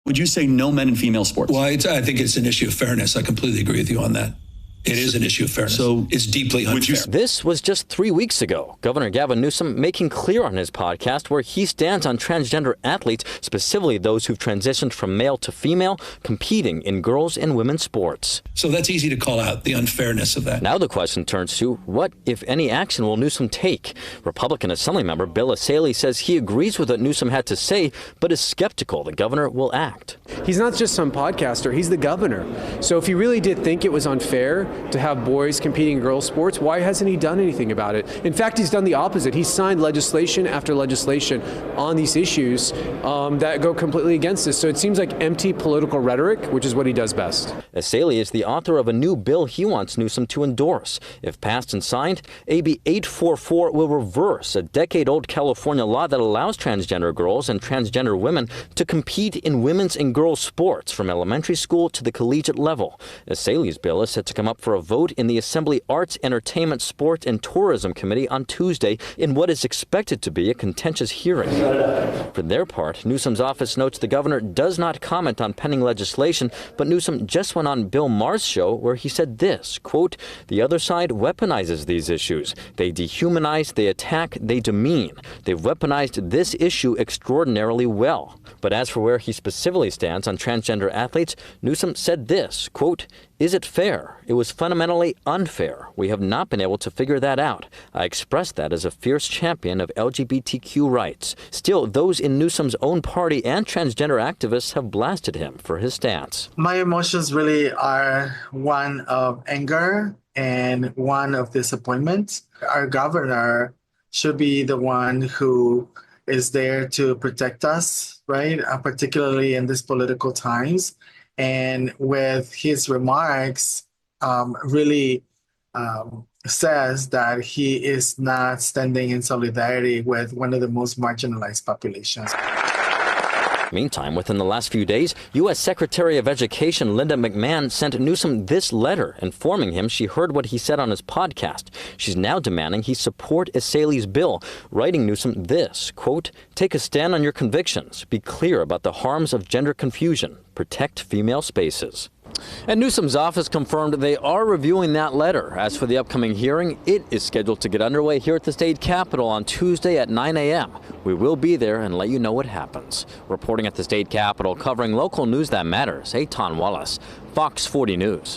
Would you say no men in female sports? Well, I think it's an issue of fairness. I completely agree with you on that. It is an issue of fairness. So it's deeply unfair. This was just 3 weeks ago. Governor Gavin Newsom making clear on his podcast where he stands on transgender athletes, specifically those who've transitioned from male to female, competing in girls' and women's sports. So that's easy to call out, the unfairness of that. Now the question turns to what, if any, action will Newsom take? Republican Assemblymember Bill Essayli says he agrees with what Newsom had to say, but is skeptical the governor will act. He's not just some podcaster, he's the governor. So if he really did think it was unfair to have boys competing in girls' sports, why hasn't he done anything about it? In fact, he's done the opposite. He's signed legislation after legislation on these issues that go completely against this. So it seems like empty political rhetoric, which is what he does best. Essayli is the author of a new bill he wants Newsom to endorse. If passed and signed, AB 844 will reverse a decade-old California law that allows transgender girls and transgender women to compete in women's and girls' sports from elementary school to the collegiate level. Essayli's bill is set to come up for a vote in the Assembly Arts, Entertainment, Sport, and Tourism Committee on Tuesday in what is expected to be a contentious hearing. For their part, Newsom's office notes the governor does not comment on pending legislation, but Newsom just went on Bill Maher's show where he said this, quote, "The other side weaponizes these issues. They dehumanize, they attack, they demean. They've weaponized this issue extraordinarily well." But as for where he specifically stands on transgender athletes, Newsom said this, quote, "Is it fair? It was fundamentally unfair. We have not been able to figure that out. I express that as a fierce champion of LGBTQ rights." Still, those in Newsom's own party and transgender activists have blasted him for his stance. My emotions really are one of anger and one of disappointment. Our governor should be the one who is there to protect us, right? Particularly in these political times. And with his remarks, really says that he is not standing in solidarity with one of the most marginalized populations. Meantime, within the last few days, U.S. Secretary of Education Linda McMahon sent Newsom this letter informing him she heard what he said on his podcast. She's now demanding he support Essayli's bill, writing Newsom this, quote, "Take a stand on your convictions. Be clear about the harms of gender confusion. Protect female spaces." And Newsom's office confirmed they are reviewing that letter. As for the upcoming hearing, it is scheduled to get underway here at the state capitol on Tuesday at 9 a.m. We will be there and let you know what happens. Reporting at the state capitol, covering local news that matters, Eitan Wallace, Fox 40 News.